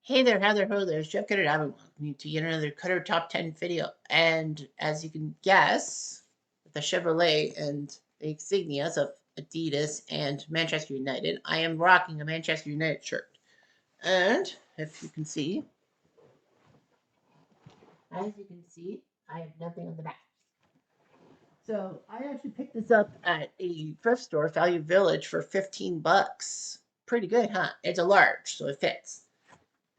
Hey there, how there, ho there, it's Jeff Cutter. I'm welcome to yet another Cutter Top 10 video. And as you can guess, the Chevrolet and the insignias of Adidas and Manchester United, I am rocking a Manchester United shirt. And if you can see, I have nothing on the back. So I actually picked this up at a thrift store, Value Village, for 15 bucks. Pretty good, huh? It's a large, so it fits.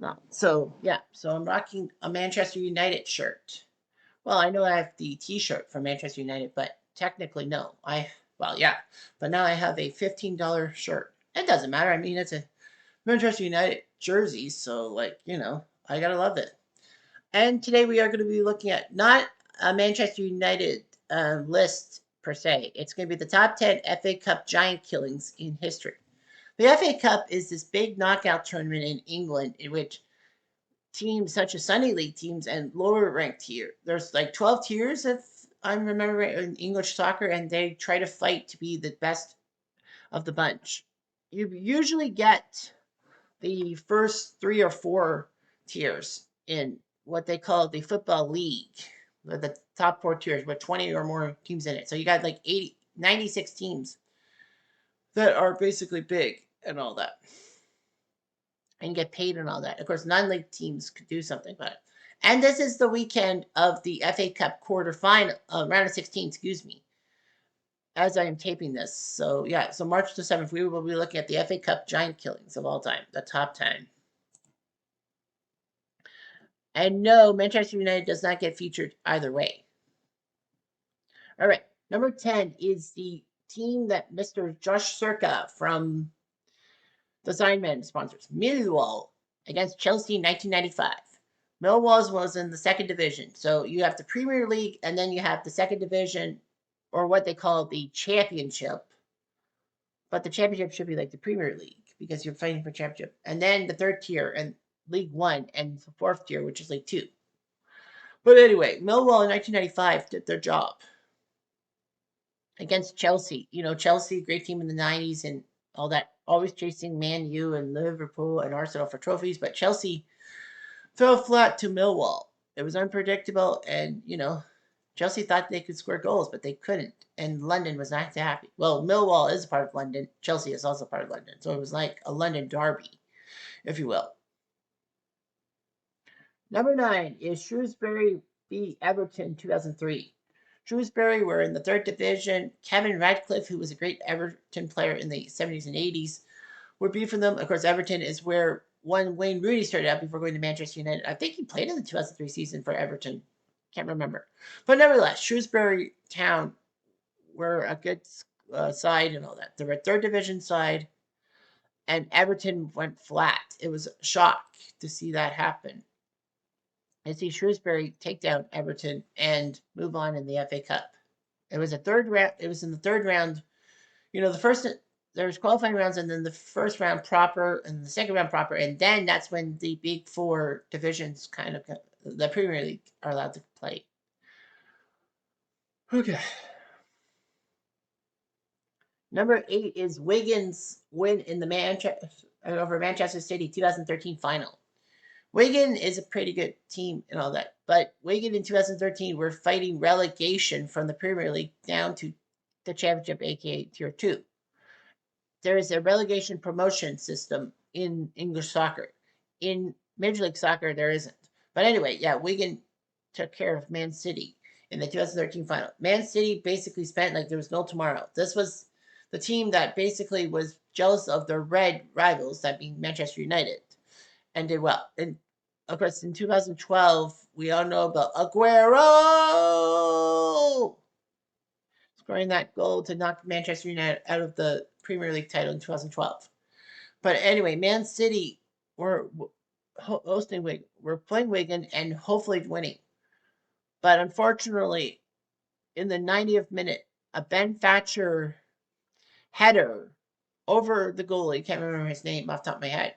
No. So yeah, so I'm rocking a Manchester United shirt. Well, I know I have the T-shirt from Manchester United, but technically no. Yeah, but now I have a $15 shirt. It doesn't matter. I mean, it's a Manchester United jersey, so I gotta love it. And today we are going to be looking at not a Manchester United list per se. It's going to be the top 10 FA Cup giant killings in history. The FA Cup is this big knockout tournament in England in which teams such as Sunday League teams and lower ranked tier. There's like 12 tiers, if I remember right, in English soccer, and they try to fight to be the best of the bunch. You usually get the first three or four tiers in what they call the football league, the top four tiers with 20 or more teams in it. So you got like 96 teams that are basically big and all that and get paid and all that. Of course, non-league teams could do something about it. And this is the weekend of the FA Cup quarterfinal, round of 16, excuse me, as I am taping this. So yeah, so March the 7th, we will be looking at the FA Cup giant killings of all time, the top 10. And no, Manchester United does not get featured either way. All right, number 10 is the team that Mr. Josh Circa from the Signman sponsors, Millwall against Chelsea in 1995. Millwall was in the second division. So you have the Premier League and then you have the second division, or what they call the championship. But the championship should be like the Premier League because you're fighting for championship. And then the third tier and League One and the fourth tier, which is League Two. But anyway, Millwall in 1995 did their job against Chelsea. You know, Chelsea, great team in the 90s and all that, always chasing Man U and Liverpool and Arsenal for trophies. But Chelsea fell flat to Millwall. It was unpredictable, and Chelsea thought they could score goals, but they couldn't. And London was not happy. Well, Millwall is part of London. Chelsea is also part of London, so it was like a London derby, if you will. Number 9 is Shrewsbury v Everton 2003. Shrewsbury were in the third division. Kevin Radcliffe, who was a great Everton player in the 70s and 80s, would be for them. Of course, Everton is where one Wayne Rooney started out before going to Manchester United. I think he played in the 2003 season for Everton. Can't remember. But nevertheless, Shrewsbury Town were a good side and all that. They were a third division side, and Everton went flat. It was a shock to see that happen. And see Shrewsbury take down Everton and move on in the FA Cup. It was a third round. It was in the third round. The first there's qualifying rounds and then the first round proper and the second round proper, and then that's when the big four divisions kind of the Premier League are allowed to play. Okay. Number 8 is Wigan's win in the over Manchester City 2013 final. Wigan is a pretty good team and all that, but Wigan in 2013 were fighting relegation from the Premier League down to the Championship, aka Tier 2. There is a relegation promotion system in English soccer. In Major League Soccer, there isn't. But anyway, yeah, Wigan took care of Man City in the 2013 final. Man City basically spent like there was no tomorrow. This was the team that basically was jealous of their red rivals, that being Manchester United, and did well. And of course, in 2012, we all know about Aguero scoring that goal to knock Manchester United out of the Premier League title in 2012. But anyway, Man City were hosting Wigan. We're playing Wigan and hopefully winning. But unfortunately, in the 90th minute, a Ben Thatcher header over the goalie, can't remember his name off the top of my head,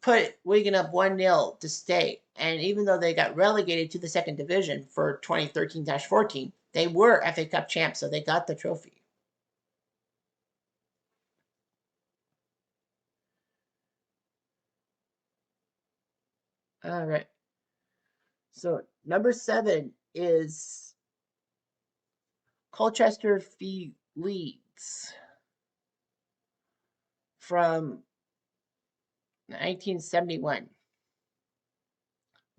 put Wigan up 1-0 to stay. And even though they got relegated to the second division for 2013-14, they were FA Cup champs, so they got the trophy. All right. So number 7 is Colchester v Leeds from 1971.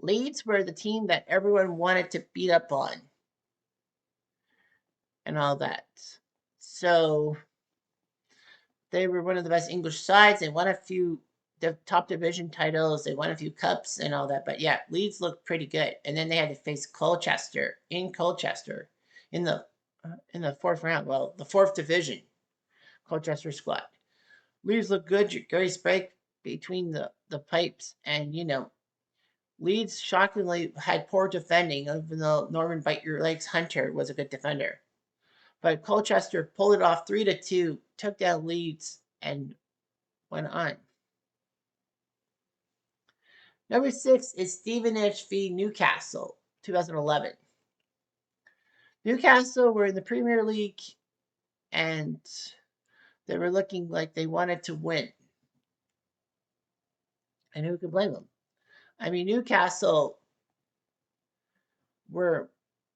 Leeds were the team that everyone wanted to beat up on and all that. So they were one of the best English sides. They won a few top division titles. They won a few cups and all that. But yeah, Leeds looked pretty good. And then they had to face Colchester in the fourth round. Well, the fourth division Colchester squad. Leeds looked good. Gary Sprake between the pipes, and Leeds shockingly had poor defending, even though Norman Bite Your Legs Hunter was a good defender. But Colchester pulled it off 3-2, took down Leeds, and went on. Number 6 is Stevenage v Newcastle, 2011. Newcastle were in the Premier League, and they were looking like they wanted to win. And who could blame them? I mean, Newcastle were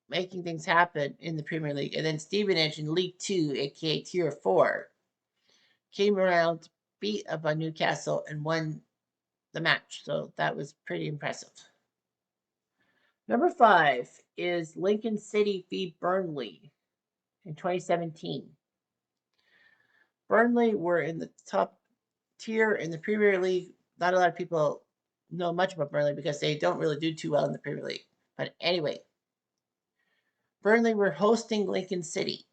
making things happen in the Premier League. And then Stevenage in League 2, aka Tier 4, came around, beat up on Newcastle, and won the match. So that was pretty impressive. Number 5 is Lincoln City v Burnley in 2017. Burnley were in the top tier in the Premier League. Not a lot of people know much about Burnley because they don't really do too well in the Premier League. But anyway, Burnley were hosting Lincoln City.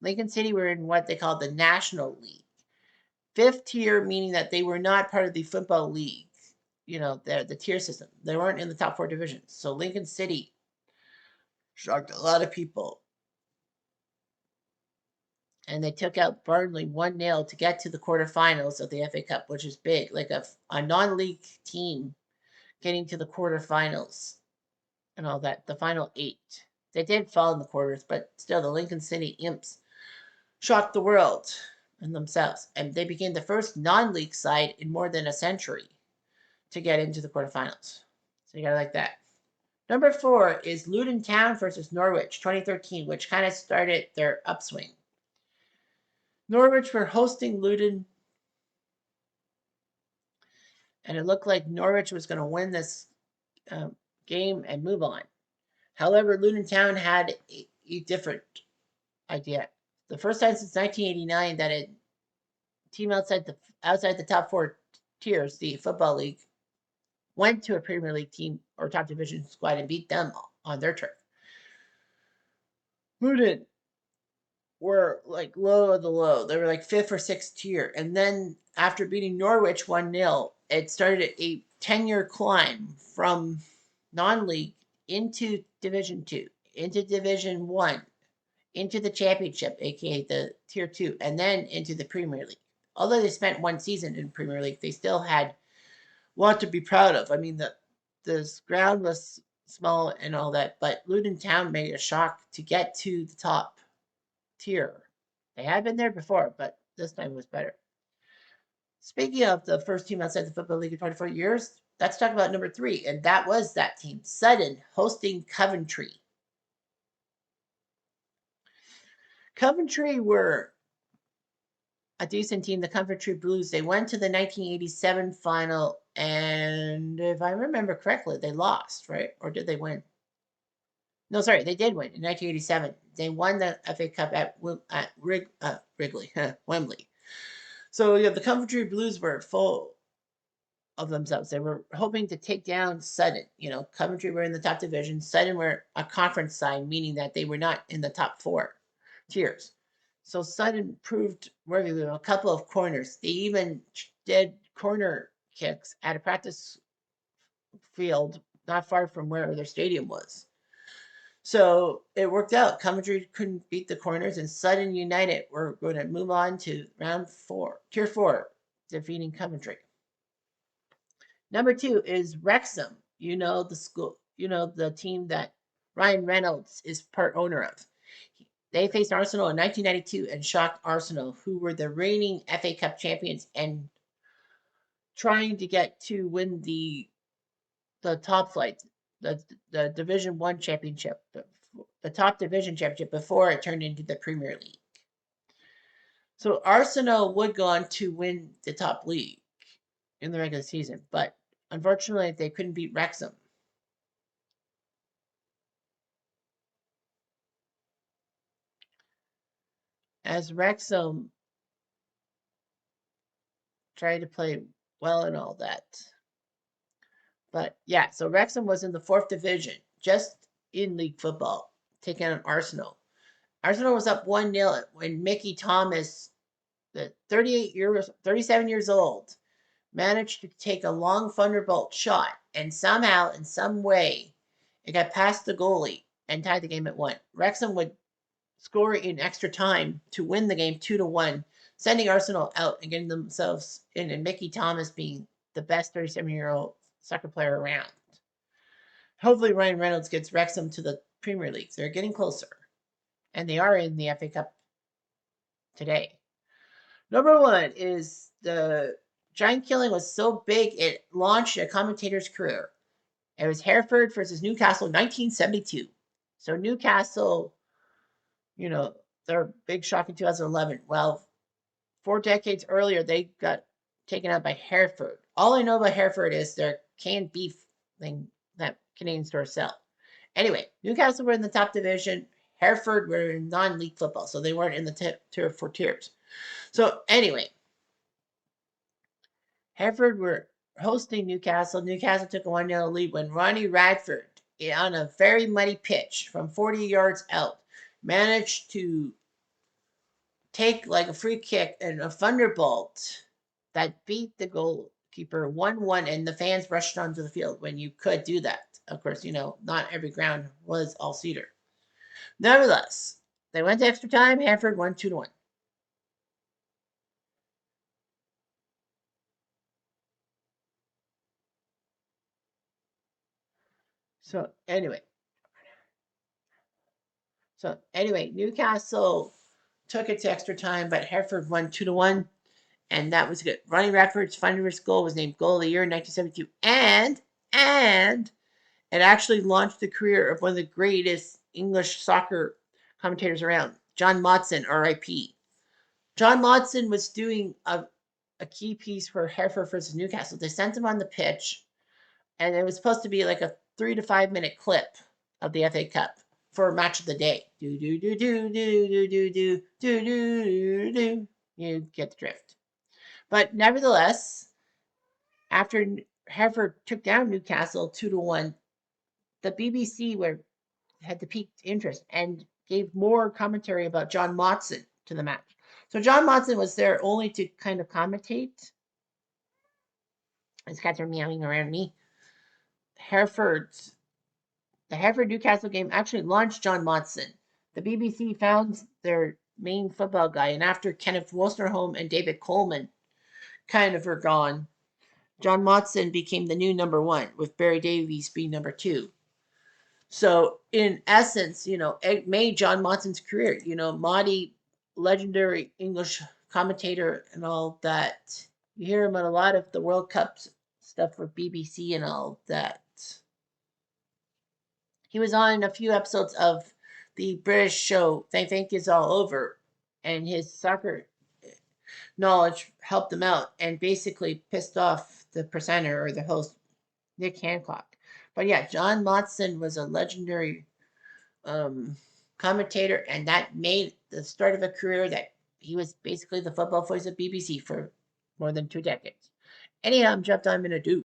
Lincoln City were in what they called the National League. Fifth tier, meaning that they were not part of the football league, the tier system. They weren't in the top 4 divisions. So Lincoln City shocked a lot of people. And they took out Burnley 1-0 to get to the quarterfinals of the FA Cup, which is big. Like a non-league team getting to the quarterfinals and all that, the final 8. They did fall in the quarters, but still the Lincoln City Imps shocked the world and themselves. And they became the first non-league side in more than a century to get into the quarterfinals. So you gotta like that. Number 4 is Luton Town versus Norwich, 2013, which kind of started their upswing. Norwich were hosting Luton, and it looked like Norwich was going to win this game and move on. However, Luton Town had a different idea. The first time since 1989 that a team outside the top 4 tiers, the Football League, went to a Premier League team or top division squad and beat them on their turf. Luton were like low of the low. They were like 5th or 6th tier. And then after beating Norwich 1-0, it started a 10-year climb from non-league into Division 2, into Division 1, into the Championship, aka the Tier 2, and then into the Premier League. Although they spent 1 season in Premier League, they still had a lot to be proud of. I mean, the ground was small and all that, but Luton Town made a shock to get to the top tier. They had been there before, but this time was better. Speaking of the first team outside the Football League in 24 years, let's talk about number 3, and that was that team, Sutton, hosting Coventry. Coventry were a decent team, the Coventry Blues. They went to the 1987 final, and if I remember correctly, they lost, right? Or did they win? No, sorry, they did win in 1987. They won the FA Cup at Wrigley, Wembley. So the Coventry Blues were full of themselves. They were hoping to take down Sutton. Coventry were in the top division. Sutton were a conference side, meaning that they were not in the top 4 tiers. So Sutton proved worthy of a couple of corners. They even did corner kicks at a practice field not far from where their stadium was. So it worked out. Coventry couldn't beat the corners, and Sutton United were going to move on to round 4, Tier 4, defeating Coventry. Number 2 is Wrexham. The team that Ryan Reynolds is part owner of. They faced Arsenal in 1992 and shocked Arsenal, who were the reigning FA Cup champions and trying to get to win the the top flight, the Division One championship, the top division championship before it turned into the Premier League. So Arsenal would go on to win the top league in the regular season, but unfortunately they couldn't beat Wrexham. As Wrexham tried to play well and all that. But yeah, so Wrexham was in the fourth division, just in league football, taking on Arsenal. Arsenal was up 1-0 when Mickey Thomas, the 37 years old, managed to take a long thunderbolt shot, and somehow, in some way, it got past the goalie and tied the game at 1. Wrexham would score in extra time to win the game 2-1, sending Arsenal out and getting themselves in, and Mickey Thomas being the best 37-year-old soccer player around. Hopefully Ryan Reynolds gets Wrexham to the Premier League. They're getting closer. And they are in the FA Cup today. Number 1 is the Giant Killing was so big it launched a commentator's career. It was Hereford versus Newcastle 1972. So Newcastle, their big shock in 2011. Well, 4 decades earlier, they got taken out by Hereford. All I know about Hereford is their canned beef thing that Canadian stores sell. Anyway, Newcastle were in the top division. Hereford were in non-league football, so they weren't in the tier 4 tiers. So anyway, Hereford were hosting Newcastle. Newcastle took a 1-0 lead when Ronnie Radford, on a very muddy pitch from 40 yards out, managed to take like a free kick and a thunderbolt that beat the goalkeeper 1-1, and the fans rushed onto the field when you could do that. Of course, not every ground was all cedar. Nevertheless, they went to extra time. Hereford won 2-1. So anyway, Newcastle took it to extra time, but Hereford won 2-1, and that was good. Ronnie Radford's thunderous goal was named Goal of the Year in 1972, and it actually launched the career of one of the greatest English soccer commentators around, John Motson, R.I.P. John Motson was doing a key piece for Hereford versus Newcastle. They sent him on the pitch, and it was supposed to be like a 3 to 5 minute clip of the FA Cup for match of the day. Do do do do do do do do do do do. You get the drift. But nevertheless, after Hereford took down Newcastle 2-1, the BBC had the piqued interest and gave more commentary about John Motson to the match. So John Motson was there only to kind of commentate. These cats are meowing around me. The Hereford Newcastle game actually launched John Motson. The BBC found their main football guy, and after Kenneth Wolstenholme and David Coleman kind of were gone, John Motson became the new number 1, with Barry Davies being number 2. So in essence, it made John Motson's career. Motty, legendary English commentator and all that. You hear him on a lot of the World Cup stuff for BBC and all that. He was on a few episodes of the British show They Think It's All Over, and his soccer knowledge helped him out and basically pissed off the presenter or the host, Nick Hancock. But yeah, John Motson was a legendary commentator, and that made the start of a career that he was basically the football voice of BBC for more than 2 decades. Anyhow, I'm jumped on in a do.